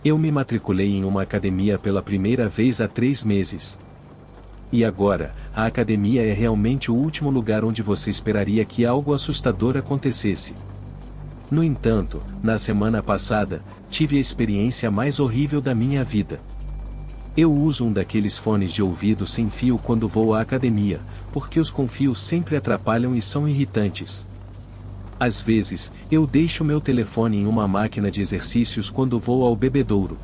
Eu me matriculei em uma academia pela primeira vez há 3 meses. E agora, a academia é realmente o último lugar onde você esperaria que algo assustador acontecesse. No entanto, na semana passada, tive a experiência mais horrível da minha vida. Eu uso um daqueles fones de ouvido sem fio quando vou à academia, porque os com fio sempre atrapalham e são irritantes. Às vezes, eu deixo meu telefone em uma máquina de exercícios quando vou ao bebedouro.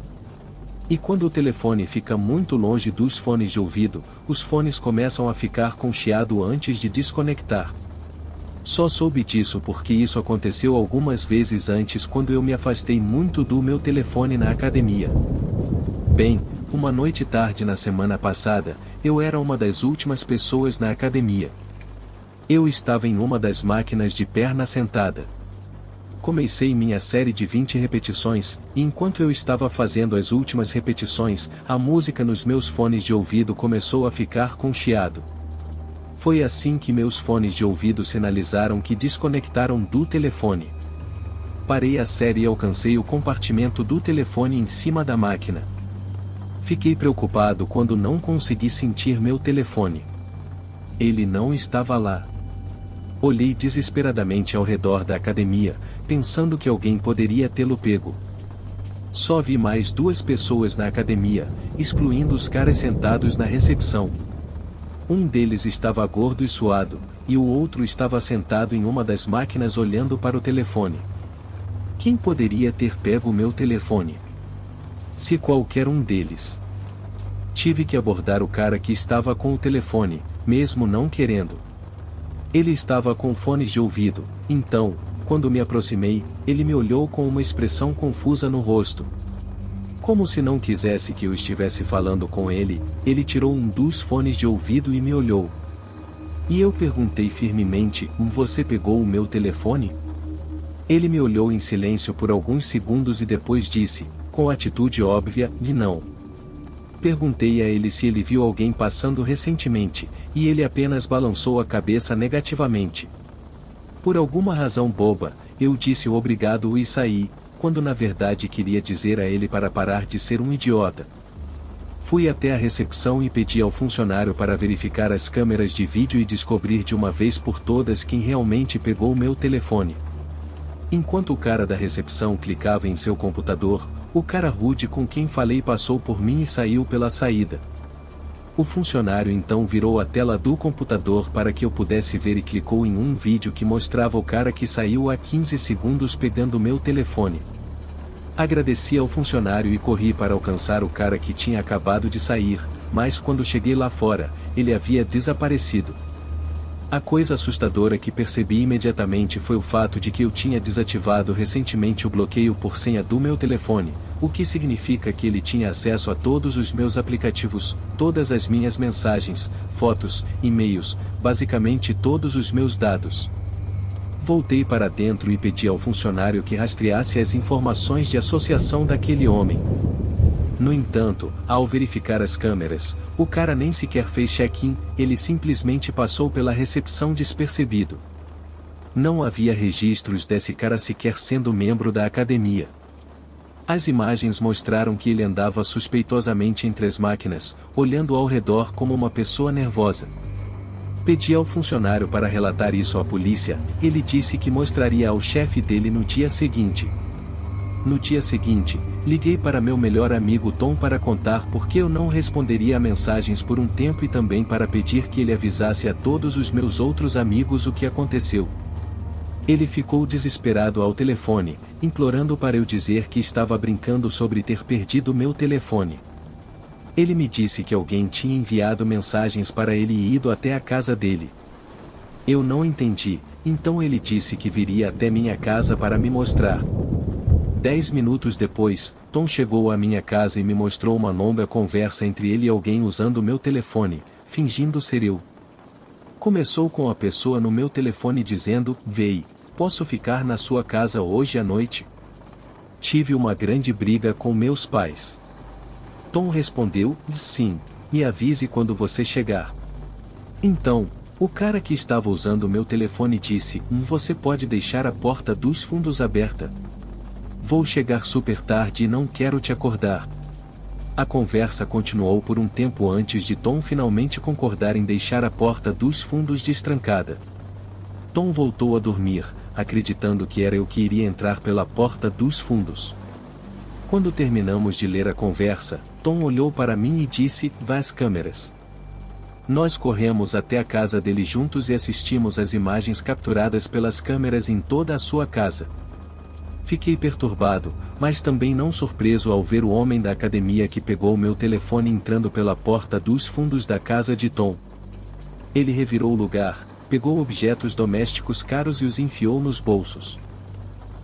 E quando o telefone fica muito longe dos fones de ouvido, os fones começam a ficar com chiado antes de desconectar. Só soube disso porque isso aconteceu algumas vezes antes quando eu me afastei muito do meu telefone na academia. Bem, uma noite tarde na semana passada, eu era uma das últimas pessoas na academia. Eu estava em uma das máquinas de perna sentada. Comecei minha série de 20 repetições, e enquanto eu estava fazendo as últimas repetições, a música nos meus fones de ouvido começou a ficar com chiado. Foi assim que meus fones de ouvido sinalizaram que desconectaram do telefone. Parei a série e alcancei o compartimento do telefone em cima da máquina. Fiquei preocupado quando não consegui sentir meu telefone. Ele não estava lá. Olhei desesperadamente ao redor da academia, pensando que alguém poderia tê-lo pego. Só vi mais 2 pessoas na academia, excluindo os caras sentados na recepção. Um deles estava gordo e suado, e o outro estava sentado em uma das máquinas olhando para o telefone. Quem poderia ter pego o meu telefone? Se qualquer um deles. Tive que abordar o cara que estava com o telefone, mesmo não querendo. Ele estava com fones de ouvido, então, quando me aproximei, ele me olhou com uma expressão confusa no rosto. Como se não quisesse que eu estivesse falando com ele, ele tirou um dos fones de ouvido e me olhou. E eu perguntei firmemente: "Você pegou o meu telefone?" Ele me olhou em silêncio por alguns segundos e depois disse, com atitude óbvia, de não. Perguntei a ele se ele viu alguém passando recentemente, e ele apenas balançou a cabeça negativamente. Por alguma razão boba, eu disse obrigado e saí, quando na verdade queria dizer a ele para parar de ser um idiota. Fui até a recepção e pedi ao funcionário para verificar as câmeras de vídeo e descobrir de uma vez por todas quem realmente pegou o meu telefone. Enquanto o cara da recepção clicava em seu computador, o cara rude com quem falei passou por mim e saiu pela saída. O funcionário então virou a tela do computador para que eu pudesse ver e clicou em um vídeo que mostrava o cara que saiu há 15 segundos pegando meu telefone. Agradeci ao funcionário e corri para alcançar o cara que tinha acabado de sair, mas quando cheguei lá fora, ele havia desaparecido. A coisa assustadora que percebi imediatamente foi o fato de que eu tinha desativado recentemente o bloqueio por senha do meu telefone, o que significa que ele tinha acesso a todos os meus aplicativos, todas as minhas mensagens, fotos, e-mails, basicamente todos os meus dados. Voltei para dentro e pedi ao funcionário que rastreasse as informações de associação daquele homem. No entanto, ao verificar as câmeras, o cara nem sequer fez check-in, ele simplesmente passou pela recepção despercebido. Não havia registros desse cara sequer sendo membro da academia. As imagens mostraram que ele andava suspeitosamente entre as máquinas, olhando ao redor como uma pessoa nervosa. Pedi ao funcionário para relatar isso à polícia, ele disse que mostraria ao chefe dele no dia seguinte. No dia seguinte, liguei para meu melhor amigo Tom para contar por que eu não responderia a mensagens por um tempo e também para pedir que ele avisasse a todos os meus outros amigos o que aconteceu. Ele ficou desesperado ao telefone, implorando para eu dizer que estava brincando sobre ter perdido meu telefone. Ele me disse que alguém tinha enviado mensagens para ele e ido até a casa dele. Eu não entendi, então ele disse que viria até minha casa para me mostrar. 10 minutos depois, Tom chegou à minha casa e me mostrou uma longa conversa entre ele e alguém usando meu telefone, fingindo ser eu. Começou com a pessoa no meu telefone dizendo: "Vei, posso ficar na sua casa hoje à noite?" Tive uma grande briga com meus pais. Tom respondeu: "Sim, me avise quando você chegar." Então, o cara que estava usando meu telefone disse: "Você pode deixar a porta dos fundos aberta." Vou chegar super tarde e não quero te acordar. A conversa continuou por um tempo antes de Tom finalmente concordar em deixar a porta dos fundos destrancada. Tom voltou a dormir, acreditando que era eu que iria entrar pela porta dos fundos. Quando terminamos de ler a conversa, Tom olhou para mim e disse: "Vá às câmeras." Nós corremos até a casa dele juntos e assistimos às imagens capturadas pelas câmeras em toda a sua casa. Fiquei perturbado, mas também não surpreso ao ver o homem da academia que pegou meu telefone entrando pela porta dos fundos da casa de Tom. Ele revirou o lugar, pegou objetos domésticos caros e os enfiou nos bolsos.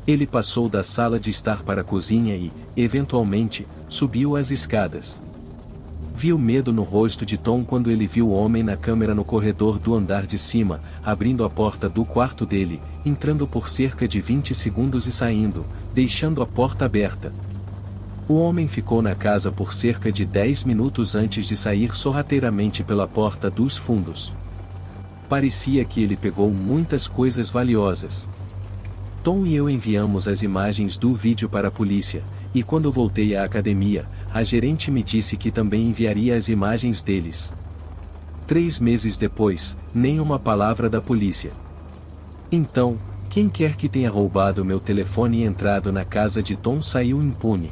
Ele passou da sala de estar para a cozinha e, eventualmente, subiu as escadas. Vi o medo no rosto de Tom quando ele viu o homem na câmera no corredor do andar de cima, abrindo a porta do quarto dele, entrando por cerca de 20 segundos e saindo, deixando a porta aberta. O homem ficou na casa por cerca de 10 minutos antes de sair sorrateiramente pela porta dos fundos. Parecia que ele pegou muitas coisas valiosas. Tom e eu enviamos as imagens do vídeo para a polícia, e quando voltei à academia, a gerente me disse que também enviaria as imagens deles. 3 meses depois, nenhuma palavra da polícia. Então, quem quer que tenha roubado meu telefone e entrado na casa de Tom saiu impune.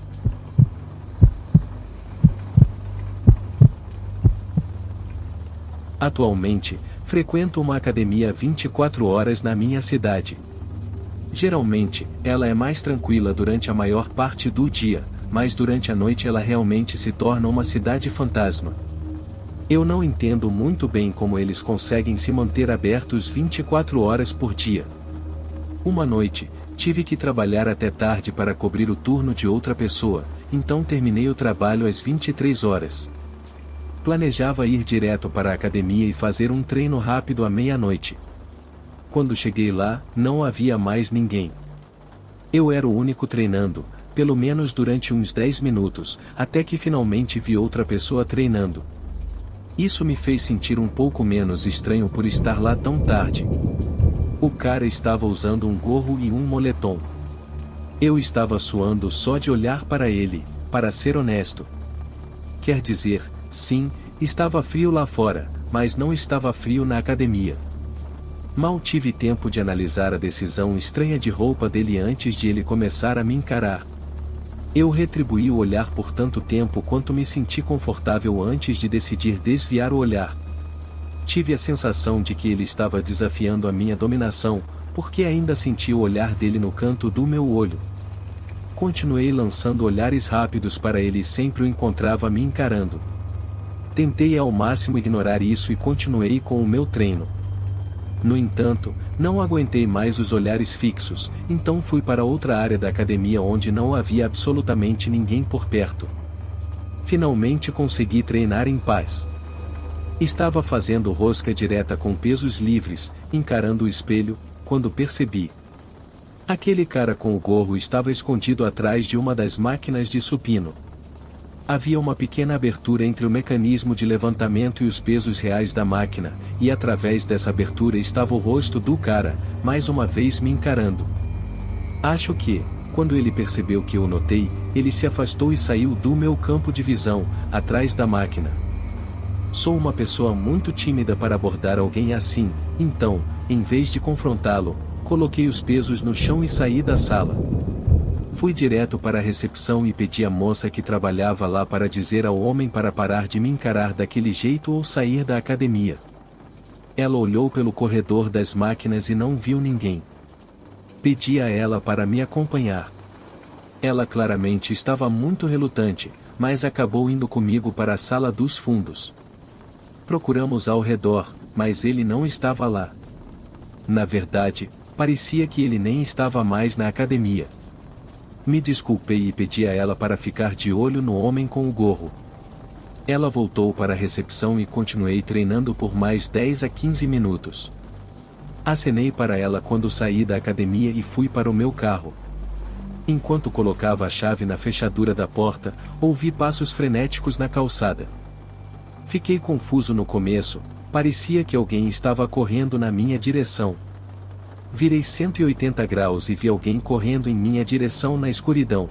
Atualmente, frequento uma academia 24 horas na minha cidade. Geralmente, ela é mais tranquila durante a maior parte do dia, mas durante a noite ela realmente se torna uma cidade fantasma. Eu não entendo muito bem como eles conseguem se manter abertos 24 horas por dia. Uma noite, tive que trabalhar até tarde para cobrir o turno de outra pessoa, então terminei o trabalho às 23 horas. Planejava ir direto para a academia e fazer um treino rápido à meia-noite. Quando cheguei lá, não havia mais ninguém. Eu era o único treinando, pelo menos durante uns 10 minutos, até que finalmente vi outra pessoa treinando. Isso me fez sentir um pouco menos estranho por estar lá tão tarde. O cara estava usando um gorro e um moletom. Eu estava suando só de olhar para ele, para ser honesto. Quer dizer, sim, estava frio lá fora, mas não estava frio na academia. Mal tive tempo de analisar a decisão estranha de roupa dele antes de ele começar a me encarar. Eu retribuí o olhar por tanto tempo quanto me senti confortável antes de decidir desviar o olhar. Tive a sensação de que ele estava desafiando a minha dominação, porque ainda senti o olhar dele no canto do meu olho. Continuei lançando olhares rápidos para ele e sempre o encontrava me encarando. Tentei ao máximo ignorar isso e continuei com o meu treino. No entanto, não aguentei mais os olhares fixos, então fui para outra área da academia onde não havia absolutamente ninguém por perto. Finalmente consegui treinar em paz. Estava fazendo rosca direta com pesos livres, encarando o espelho, quando percebi. Aquele cara com o gorro estava escondido atrás de uma das máquinas de supino. Havia uma pequena abertura entre o mecanismo de levantamento e os pesos reais da máquina, e através dessa abertura estava o rosto do cara, mais uma vez me encarando. Acho que, quando ele percebeu que eu notei, ele se afastou e saiu do meu campo de visão, atrás da máquina. Sou uma pessoa muito tímida para abordar alguém assim, então, em vez de confrontá-lo, coloquei os pesos no chão e saí da sala. Fui direto para a recepção e pedi à moça que trabalhava lá para dizer ao homem para parar de me encarar daquele jeito ou sair da academia. Ela olhou pelo corredor das máquinas e não viu ninguém. Pedi a ela para me acompanhar. Ela claramente estava muito relutante, mas acabou indo comigo para a sala dos fundos. Procuramos ao redor, mas ele não estava lá. Na verdade, parecia que ele nem estava mais na academia. Me desculpei e pedi a ela para ficar de olho no homem com o gorro. Ela voltou para a recepção e continuei treinando por mais 10 a 15 minutos. Acenei para ela quando saí da academia e fui para o meu carro. Enquanto colocava a chave na fechadura da porta, ouvi passos frenéticos na calçada. Fiquei confuso no começo, parecia que alguém estava correndo na minha direção. Virei 180 graus e vi alguém correndo em minha direção na escuridão.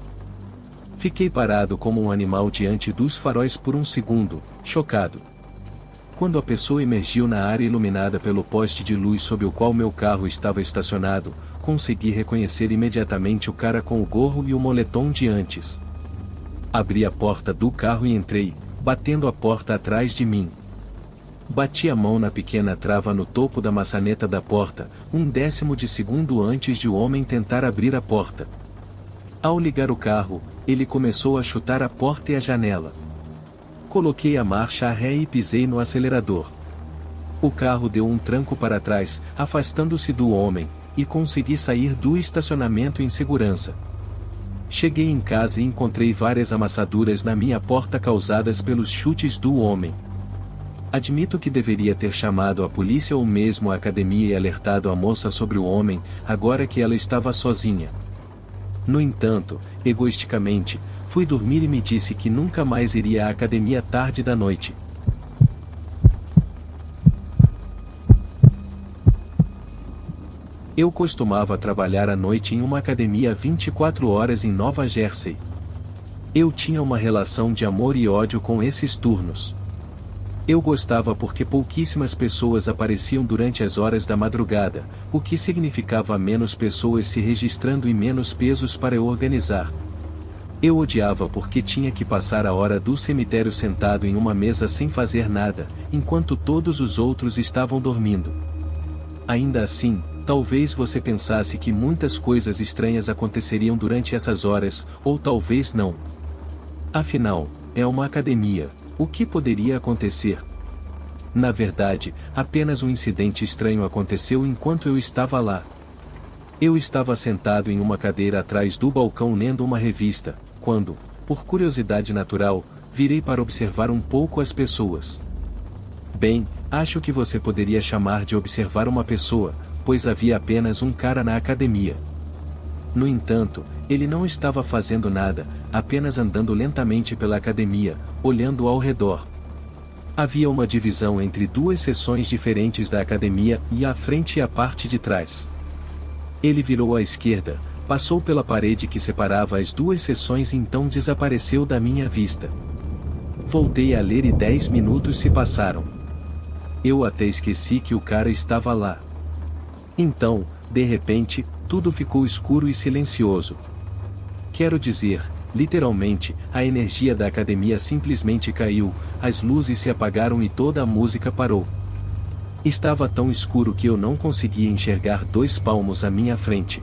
Fiquei parado como um animal diante dos faróis por um segundo, chocado. Quando a pessoa emergiu na área iluminada pelo poste de luz sob o qual meu carro estava estacionado, consegui reconhecer imediatamente o cara com o gorro e o moletom de antes. Abri a porta do carro e entrei, batendo a porta atrás de mim. Bati a mão na pequena trava no topo da maçaneta da porta, 1/10 de segundo antes de o homem tentar abrir a porta. Ao ligar o carro, ele começou a chutar a porta e a janela. Coloquei a marcha a ré e pisei no acelerador. O carro deu um tranco para trás, afastando-se do homem, e consegui sair do estacionamento em segurança. Cheguei em casa e encontrei várias amassaduras na minha porta causadas pelos chutes do homem. Admito que deveria ter chamado a polícia ou mesmo a academia e alertado a moça sobre o homem, agora que ela estava sozinha. No entanto, egoisticamente, fui dormir e me disse que nunca mais iria à academia tarde da noite. Eu costumava trabalhar à noite em uma academia 24 horas em Nova Jersey. Eu tinha uma relação de amor e ódio com esses turnos. Eu gostava porque pouquíssimas pessoas apareciam durante as horas da madrugada, o que significava menos pessoas se registrando e menos pesos para eu organizar. Eu odiava porque tinha que passar a hora do cemitério sentado em uma mesa sem fazer nada, enquanto todos os outros estavam dormindo. Ainda assim, talvez você pensasse que muitas coisas estranhas aconteceriam durante essas horas, ou talvez não. Afinal, é uma academia. O que poderia acontecer? Na verdade, apenas um incidente estranho aconteceu enquanto eu estava lá. Eu estava sentado em uma cadeira atrás do balcão lendo uma revista, quando, por curiosidade natural, virei para observar um pouco as pessoas. Bem, acho que você poderia chamar de observar uma pessoa, pois havia apenas um cara na academia. No entanto, ele não estava fazendo nada, apenas andando lentamente pela academia, olhando ao redor. Havia uma divisão entre duas seções diferentes da academia, e a frente e a parte de trás. Ele virou à esquerda, passou pela parede que separava as duas seções e então desapareceu da minha vista. Voltei a ler e 10 minutos se passaram. Eu até esqueci que o cara estava lá. Então, de repente, tudo ficou escuro e silencioso. Quero dizer, literalmente, a energia da academia simplesmente caiu, as luzes se apagaram e toda a música parou. Estava tão escuro que eu não conseguia enxergar 2 palmos à minha frente.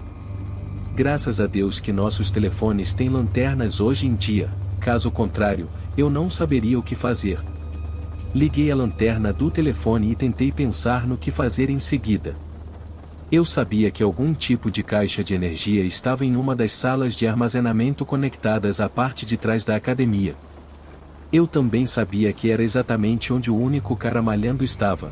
Graças a Deus que nossos telefones têm lanternas hoje em dia, caso contrário, eu não saberia o que fazer. Liguei a lanterna do telefone e tentei pensar no que fazer em seguida. Eu sabia que algum tipo de caixa de energia estava em uma das salas de armazenamento conectadas à parte de trás da academia. Eu também sabia que era exatamente onde o único cara malhando estava.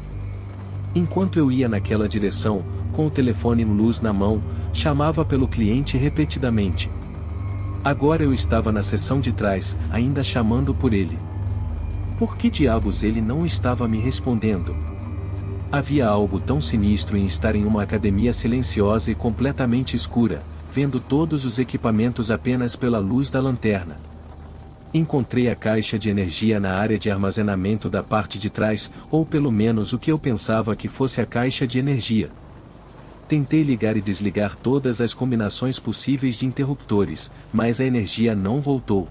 Enquanto eu ia naquela direção, com o telefone em luz na mão, chamava pelo cliente repetidamente. Agora eu estava na seção de trás, ainda chamando por ele. Por que diabos ele não estava me respondendo? Havia algo tão sinistro em estar em uma academia silenciosa e completamente escura, vendo todos os equipamentos apenas pela luz da lanterna. Encontrei a caixa de energia na área de armazenamento da parte de trás, ou pelo menos o que eu pensava que fosse a caixa de energia. Tentei ligar e desligar todas as combinações possíveis de interruptores, mas a energia não voltou.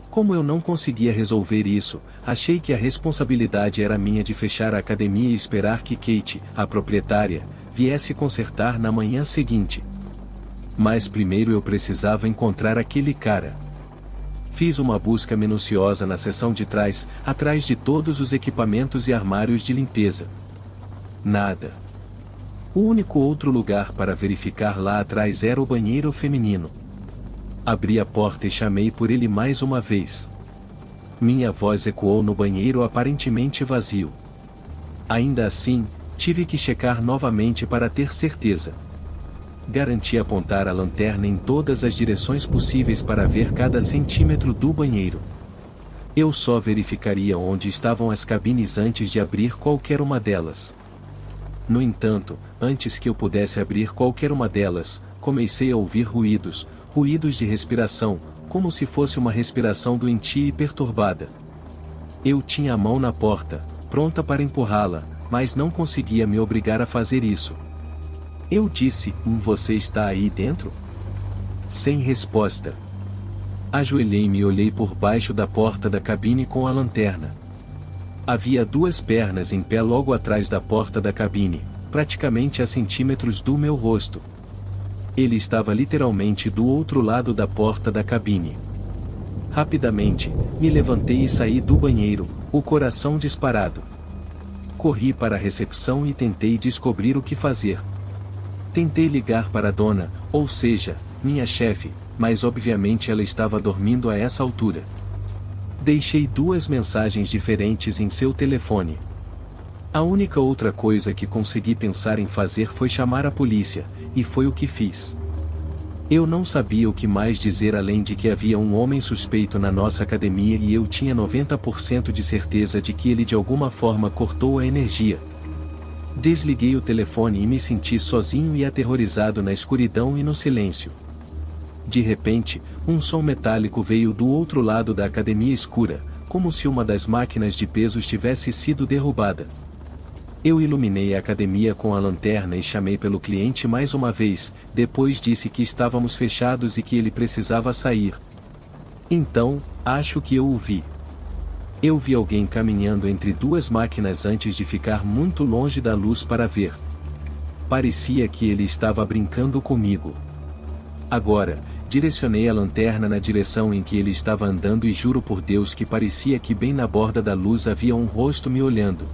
Como eu não conseguia resolver isso, achei que a responsabilidade era minha de fechar a academia e esperar que Kate, a proprietária, viesse consertar na manhã seguinte. Mas primeiro eu precisava encontrar aquele cara. Fiz uma busca minuciosa na seção de trás, atrás de todos os equipamentos e armários de limpeza. Nada. O único outro lugar para verificar lá atrás era o banheiro feminino. Abri a porta e chamei por ele mais uma vez. Minha voz ecoou no banheiro aparentemente vazio. Ainda assim, tive que checar novamente para ter certeza. Garanti apontar a lanterna em todas as direções possíveis para ver cada centímetro do banheiro. Eu só verificaria onde estavam as cabines antes de abrir qualquer uma delas. No entanto, antes que eu pudesse abrir qualquer uma delas, comecei a ouvir ruídos de respiração, como se fosse uma respiração doentia e perturbada. Eu tinha a mão na porta, pronta para empurrá-la, mas não conseguia me obrigar a fazer isso. Eu disse: Você está aí dentro? Sem resposta. Ajoelhei-me e olhei por baixo da porta da cabine com a lanterna. Havia duas pernas em pé logo atrás da porta da cabine, praticamente a centímetros do meu rosto. Ele estava literalmente do outro lado da porta da cabine. Rapidamente, me levantei e saí do banheiro, o coração disparado. Corri para a recepção e tentei descobrir o que fazer. Tentei ligar para a dona, ou seja, minha chefe, mas obviamente ela estava dormindo a essa altura. Deixei duas mensagens diferentes em seu telefone. A única outra coisa que consegui pensar em fazer foi chamar a polícia, e foi o que fiz. Eu não sabia o que mais dizer além de que havia um homem suspeito na nossa academia e eu tinha 90% de certeza de que ele de alguma forma cortou a energia. Desliguei o telefone e me senti sozinho e aterrorizado na escuridão e no silêncio. De repente, um som metálico veio do outro lado da academia escura, como se uma das máquinas de pesos tivesse sido derrubada. Eu iluminei a academia com a lanterna e chamei pelo cliente mais uma vez, depois disse que estávamos fechados e que ele precisava sair. Então, acho que eu o vi. Eu vi alguém caminhando entre duas máquinas antes de ficar muito longe da luz para ver. Parecia que ele estava brincando comigo. Agora, direcionei a lanterna na direção em que ele estava andando e juro por Deus que parecia que bem na borda da luz havia um rosto me olhando.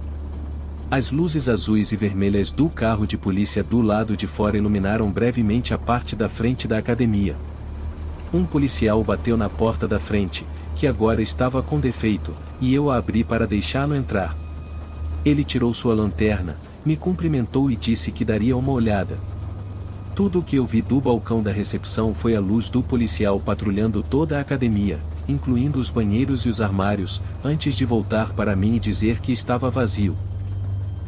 As luzes azuis e vermelhas do carro de polícia do lado de fora iluminaram brevemente a parte da frente da academia. Um policial bateu na porta da frente, que agora estava com defeito, e eu a abri para deixá-lo entrar. Ele tirou sua lanterna, me cumprimentou e disse que daria uma olhada. Tudo o que eu vi do balcão da recepção foi a luz do policial patrulhando toda a academia, incluindo os banheiros e os armários, antes de voltar para mim e dizer que estava vazio.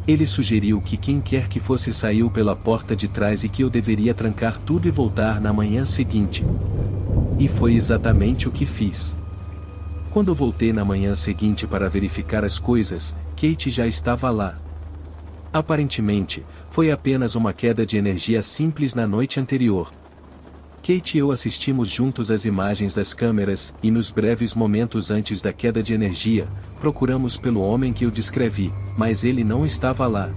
Ele sugeriu que quem quer que fosse saiu pela porta de trás e que eu deveria trancar tudo e voltar na manhã seguinte. E foi exatamente o que fiz. Quando voltei na manhã seguinte para verificar as coisas, Kate já estava lá. Aparentemente, foi apenas uma queda de energia simples na noite anterior. Kate e eu assistimos juntos às imagens das câmeras, e nos breves momentos antes da queda de energia, procuramos pelo homem que eu descrevi, mas ele não estava lá.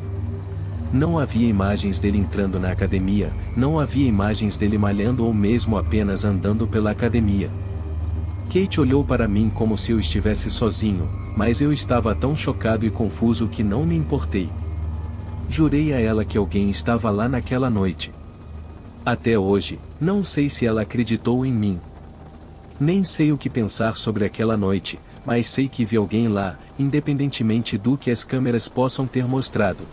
Não havia imagens dele entrando na academia, não havia imagens dele malhando ou mesmo apenas andando pela academia. Kate olhou para mim como se eu estivesse sozinho, mas eu estava tão chocado e confuso que não me importei. Jurei a ela que alguém estava lá naquela noite. Até hoje, não sei se ela acreditou em mim. Nem sei o que pensar sobre aquela noite, mas sei que vi alguém lá, independentemente do que as câmeras possam ter mostrado.